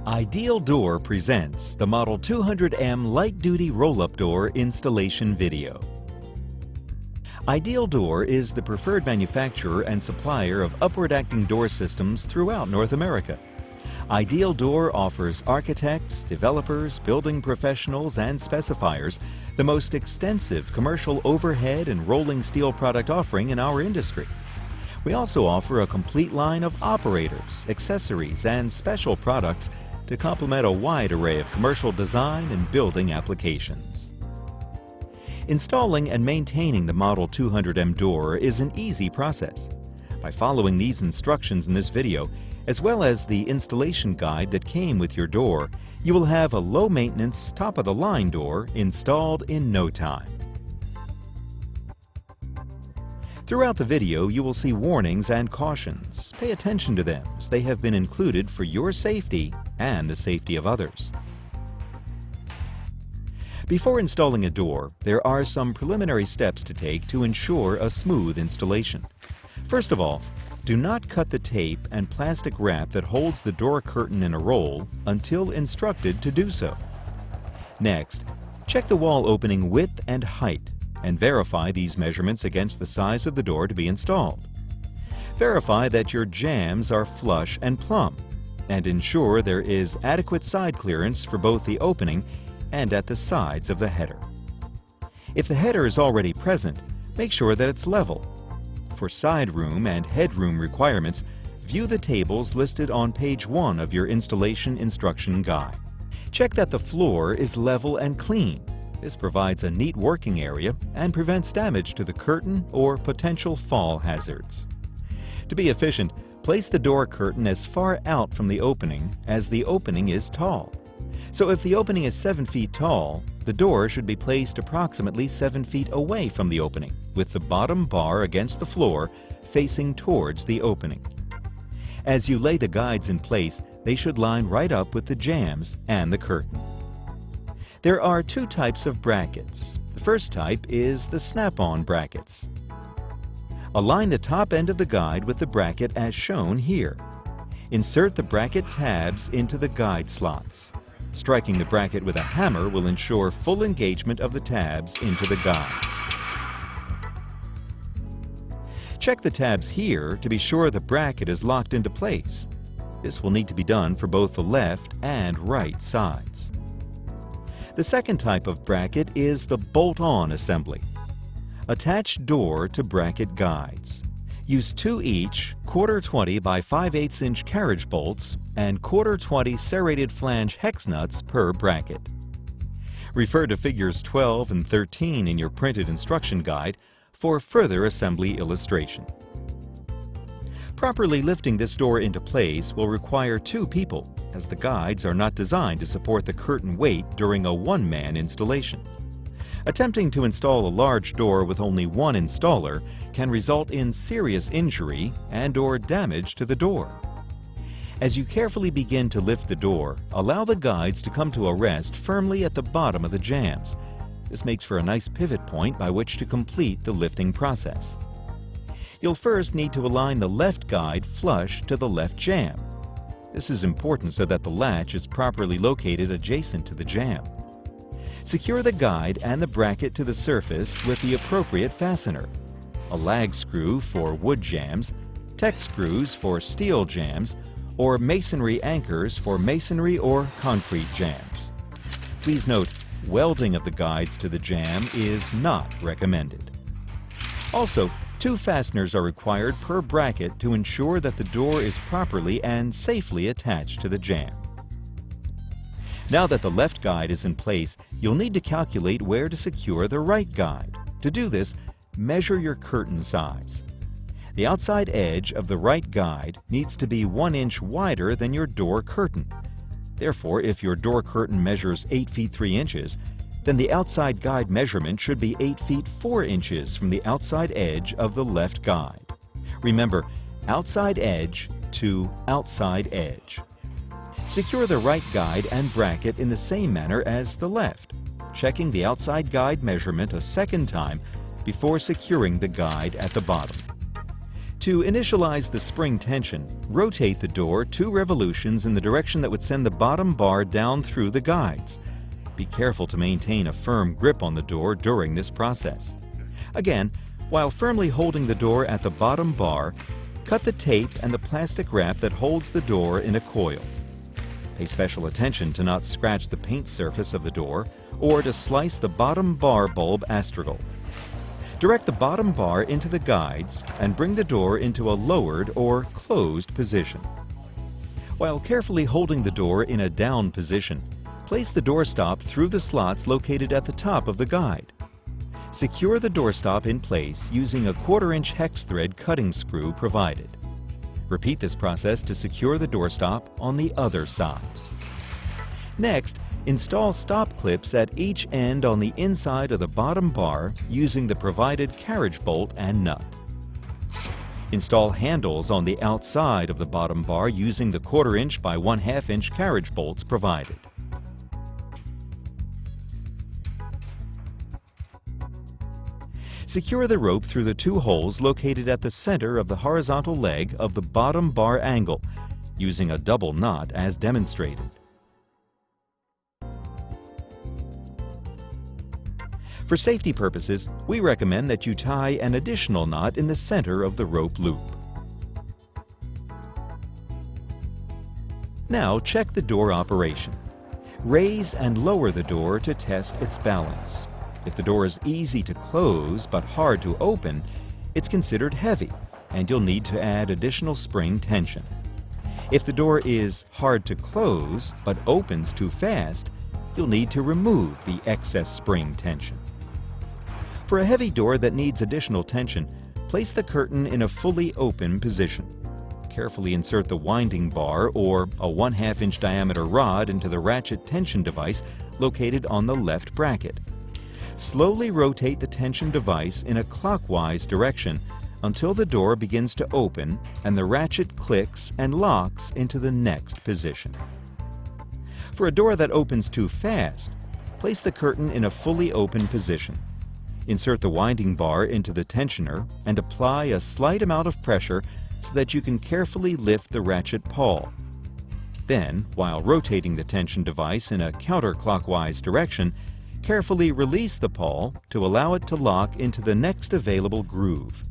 Ideal Door presents the Model 200M Light Duty Rollup Door installation video. Ideal Door is the preferred manufacturer and supplier of upward-acting door systems throughout North America. Ideal Door offers architects, developers, building professionals, and specifiers the most extensive commercial overhead and rolling steel product offering in our industry. We also offer a complete line of operators, accessories, and special products to complement a wide array of commercial design and building applications. Installing and maintaining the Model 200M door is an easy process. By following these instructions in this video, as well as the installation guide that came with your door, you will have a low-maintenance, top-of-the-line door installed in no time. Throughout the video, you will see warnings and cautions. Pay attention to them, as they have been included for your safety and the safety of others. Before installing a door, there are some preliminary steps to take to ensure a smooth installation. First of all, do not cut the tape and plastic wrap that holds the door curtain in a roll until instructed to do so. Next, check the wall opening width and height and verify these measurements against the size of the door to be installed. Verify that your jambs are flush and plumb, and ensure there is adequate side clearance for both the opening and at the sides of the header. If the header is already present, make sure that it's level. For side room and headroom requirements, view the tables listed on page 1 of your installation instruction guide. Check that the floor is level and clean. This provides a neat working area and prevents damage to the curtain or potential fall hazards. To be efficient, place the door curtain as far out from the opening as the opening is tall. So if the opening is 7 feet tall, the door should be placed approximately 7 feet away from the opening, with the bottom bar against the floor facing towards the opening. As you lay the guides in place, they should line right up with the jambs and the curtain. There are 2 types of brackets. The first type is the snap-on brackets. Align the top end of the guide with the bracket as shown here. Insert the bracket tabs into the guide slots. Striking the bracket with a hammer will ensure full engagement of the tabs into the guides. Check the tabs here to be sure the bracket is locked into place. This will need to be done for both the left and right sides. The second type of bracket is the bolt-on assembly. Attach door to bracket guides. Use 2 each 1/4 20 by 5/8 inch carriage bolts and 1/4 20 serrated flange hex nuts per bracket. Refer to figures 12 and 13 in your printed instruction guide for further assembly illustration. Properly lifting this door into place will require 2 people, as the guides are not designed to support the curtain weight during a one-man installation. Attempting to install a large door with only one installer can result in serious injury and/or damage to the door. As you carefully begin to lift the door, allow the guides to come to a rest firmly at the bottom of the jambs. This makes for a nice pivot point by which to complete the lifting process. You'll first need to align the left guide flush to the left jamb. This is important so that the latch is properly located adjacent to the jamb. Secure the guide and the bracket to the surface with the appropriate fastener. A lag screw for wood jambs, Tek screws for steel jambs, or masonry anchors for masonry or concrete jambs. Please note, welding of the guides to the jamb is not recommended. Also, 2 fasteners are required per bracket to ensure that the door is properly and safely attached to the jamb. Now that the left guide is in place, you'll need to calculate where to secure the right guide. To do this, measure your curtain size. The outside edge of the right guide needs to be 1 inch wider than your door curtain. Therefore, if your door curtain measures 8 feet 3 inches, then the outside guide measurement should be 8 feet 4 inches from the outside edge of the left guide. Remember, outside edge to outside edge. Secure the right guide and bracket in the same manner as the left, checking the outside guide measurement a second time before securing the guide at the bottom. To initialize the spring tension, rotate the door 2 revolutions in the direction that would send the bottom bar down through the guides. Be careful to maintain a firm grip on the door during this process. Again, while firmly holding the door at the bottom bar, cut the tape and the plastic wrap that holds the door in a coil. Pay special attention to not scratch the paint surface of the door or to slice the bottom bar bulb astragal. Direct the bottom bar into the guides and bring the door into a lowered or closed position. While carefully holding the door in a down position, place the doorstop through the slots located at the top of the guide. Secure the doorstop in place using a 1/4-inch hex thread cutting screw provided. Repeat this process to secure the doorstop on the other side. Next, install stop clips at each end on the inside of the bottom bar using the provided carriage bolt and nut. Install handles on the outside of the bottom bar using the 1/4-inch by 1/2-inch carriage bolts provided. Secure the rope through the 2 holes located at the center of the horizontal leg of the bottom bar angle, using a double knot as demonstrated. For safety purposes, we recommend that you tie an additional knot in the center of the rope loop. Now check the door operation. Raise and lower the door to test its balance. If the door is easy to close but hard to open, it's considered heavy and you'll need to add additional spring tension. If the door is hard to close but opens too fast, you'll need to remove the excess spring tension. For a heavy door that needs additional tension, place the curtain in a fully open position. Carefully insert the winding bar or a 1/2-inch diameter rod into the ratchet tension device located on the left bracket. Slowly rotate the tension device in a clockwise direction until the door begins to open and the ratchet clicks and locks into the next position. For a door that opens too fast, place the curtain in a fully open position. Insert the winding bar into the tensioner and apply a slight amount of pressure so that you can carefully lift the ratchet pawl. Then, while rotating the tension device in a counterclockwise direction, carefully release the pawl to allow it to lock into the next available groove.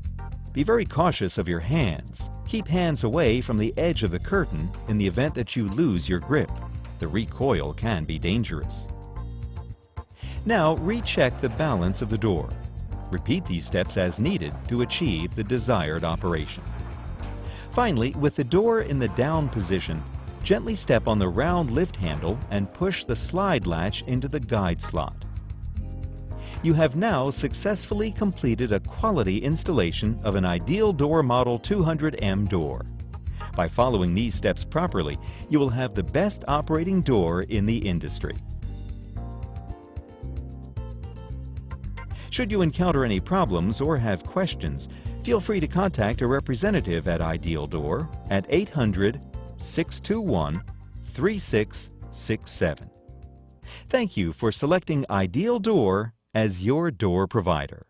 Be very cautious of your hands. Keep hands away from the edge of the curtain in the event that you lose your grip. The recoil can be dangerous. Now recheck the balance of the door. Repeat these steps as needed to achieve the desired operation. Finally, with the door in the down position, gently step on the round lift handle and push the slide latch into the guide slot. You have now successfully completed a quality installation of an Ideal Door Model 200M door. By following these steps properly, you will have the best operating door in the industry. Should you encounter any problems or have questions, feel free to contact a representative at Ideal Door at 800-621-3667. Thank you for selecting Ideal Door as your door provider.